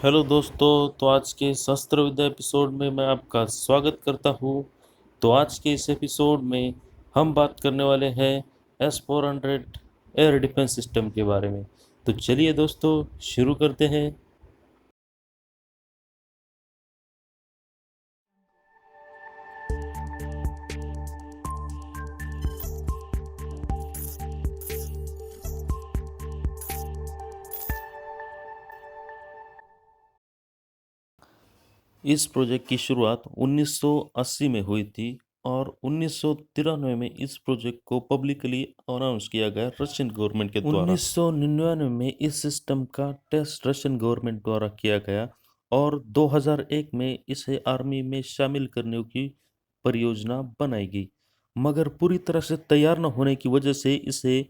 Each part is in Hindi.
हेलो दोस्तों। तो आज के शस्त्र विद्या एपिसोड में मैं आपका स्वागत करता हूँ। तो आज के इस एपिसोड में हम बात करने वाले हैं S-400 एयर डिफेंस सिस्टम के बारे में। तो चलिए दोस्तों शुरू करते हैं। इस प्रोजेक्ट की शुरुआत 1980 में हुई थी और 1993 में इस प्रोजेक्ट को पब्लिकली अनाउंस किया गया रशियन गवर्नमेंट के द्वारा। 1999 में इस सिस्टम का टेस्ट रशियन गवर्नमेंट द्वारा किया गया और 2001 में इसे आर्मी में शामिल करने की परियोजना बनाई गई, मगर पूरी तरह से तैयार न होने की वजह से इसे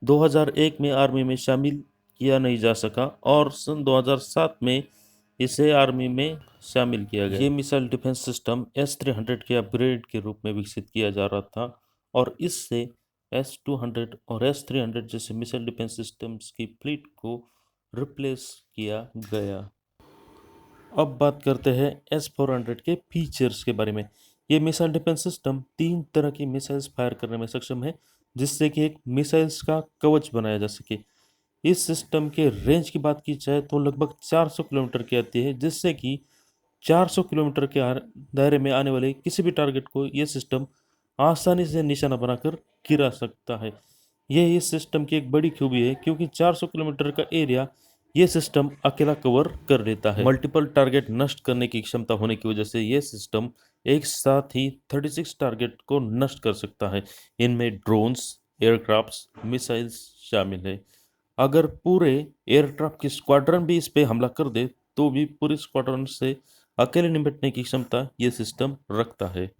2001 में आर्मी में शामिल किया नहीं जा सका और सन 2007 में इसे आर्मी में शामिल किया गया। ये मिसाइल डिफेंस सिस्टम S-300 के अपग्रेड के रूप में विकसित किया जा रहा था और इससे S-200 और S-300 जैसे मिसाइल डिफेंस सिस्टम्स की फ्लीट को रिप्लेस किया गया। अब बात करते हैं S-400 के फीचर्स के बारे में। ये मिसाइल डिफेंस सिस्टम 3 तरह की मिसाइल्स फायर करने में सक्षम है, जिससे कि एक मिसाइल्स का कवच बनाया जा सके। इस सिस्टम के रेंज की बात की जाए तो लगभग 400 किलोमीटर की आती है, जिससे कि 400 किलोमीटर के दायरे में आने वाले किसी भी टारगेट को ये सिस्टम आसानी से निशाना बनाकर गिरा सकता है। यह इस सिस्टम की एक बड़ी खूबी है, क्योंकि 400 किलोमीटर का एरिया ये सिस्टम अकेला कवर कर लेता है। मल्टीपल टारगेट नष्ट करने की क्षमता होने की वजह से ये सिस्टम एक साथ ही 36 टारगेट को नष्ट कर सकता है। इनमें ड्रोन्स, एयरक्राफ्ट्स, मिसाइल्स शामिल है। अगर पूरे एयरक्राफ्ट की स्क्वाड्रन भी इस पे हमला कर दे तो भी पूरी स्क्वाड्रन से अकेले निपटने की क्षमता ये सिस्टम रखता है।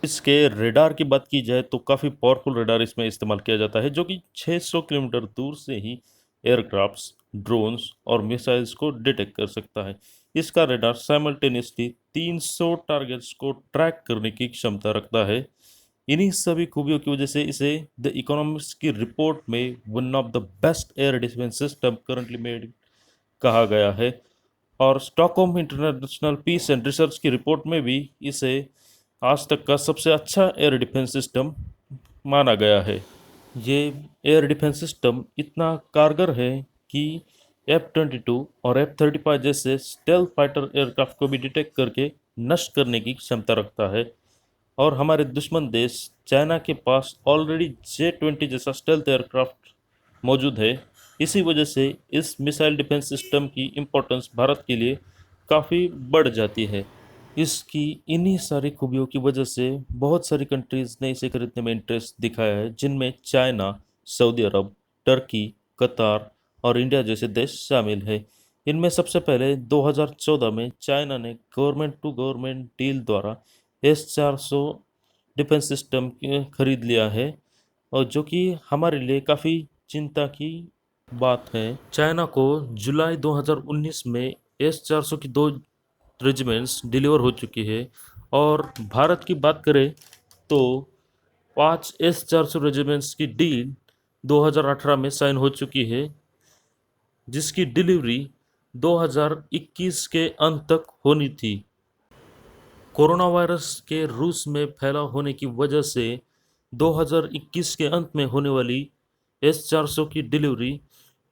इसके रेडार की बात की जाए तो काफ़ी पावरफुल रेडार इसमें इस्तेमाल किया जाता है, जो कि 600 किलोमीटर दूर से ही एयरक्राफ्ट्स, ड्रोन्स और मिसाइल्स को डिटेक्ट कर सकता है। इसका रेडार साइमल्टेनियसली 300 टारगेट्स को ट्रैक करने की क्षमता रखता है। इन्हीं सभी खूबियों की वजह से इसे द इकोनॉमिक्स की रिपोर्ट में one of the best air defence system currently made कहा गया है और Stockholm International Peace and Research की रिपोर्ट में भी इसे आज तक का सबसे अच्छा एयर डिफेंस सिस्टम माना गया है। ये एयर डिफेंस सिस्टम इतना कारगर है कि F-22 और F-35 जैसे स्टेल्थ फाइटर एयरक्राफ्ट को भी डिटेक्ट करके नष्ट करने की क्षमता रखता है। और हमारे दुश्मन देश चाइना के पास ऑलरेडी J-20 जैसा स्टेल्थ एयरक्राफ्ट मौजूद है। इसी वजह से इस मिसाइल डिफेंस सिस्टम की इम्पोर्टेंस भारत के लिए काफ़ी बढ़ जाती है। इसकी इन्हीं सारी खूबियों की वजह से बहुत सारी कंट्रीज़ ने इसे खरीदने में इंटरेस्ट दिखाया है, जिनमें चाइना, सऊदी अरब, टर्की, कतार और इंडिया जैसे देश शामिल है। इनमें सबसे पहले 2014 में चाइना ने गवर्नमेंट टू गवर्नमेंट डील द्वारा S-400 डिफेंस सिस्टम खरीद लिया है, और जो कि हमारे लिए काफ़ी चिंता की बात है। चाइना को जुलाई 2019 में S-400 की 2 रेजिमेंट्स डिलीवर हो चुकी है और भारत की बात करें तो 5 S-400 रेजिमेंट्स की डील 2018 में साइन हो चुकी है, जिसकी डिलीवरी 2021 के अंत तक होनी थी। कोरोना वायरस के रूस में फैलाव होने की वजह से 2021 के अंत में होने वाली S-400 की डिलीवरी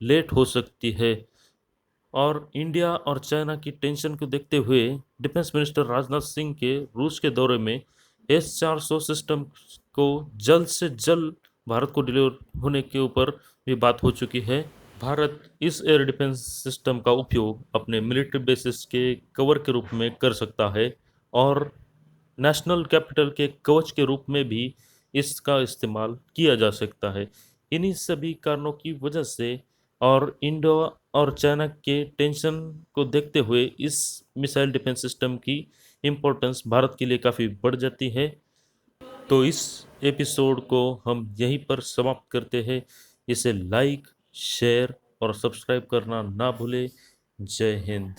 लेट हो सकती है। और इंडिया और चाइना की टेंशन को देखते हुए डिफेंस मिनिस्टर राजनाथ सिंह के रूस के दौरे में S-400 सिस्टम को जल्द से जल्द भारत को डिलीवर होने के ऊपर भी बात हो चुकी है। भारत इस एयर डिफेंस सिस्टम का उपयोग अपने मिलिट्री बेसिस के कवर के रूप में कर सकता है और नेशनल कैपिटल के कवच के रूप में भी इसका इस्तेमाल किया जा सकता है। इन्हीं सभी कारणों की वजह से और इंडो और चाइना के टेंशन को देखते हुए इस मिसाइल डिफेंस सिस्टम की इम्पोर्टेंस भारत के लिए काफ़ी बढ़ जाती है। तो इस एपिसोड को हम यहीं पर समाप्त करते हैं। इसे लाइक, शेयर और सब्सक्राइब करना ना भूलें। जय हिंद।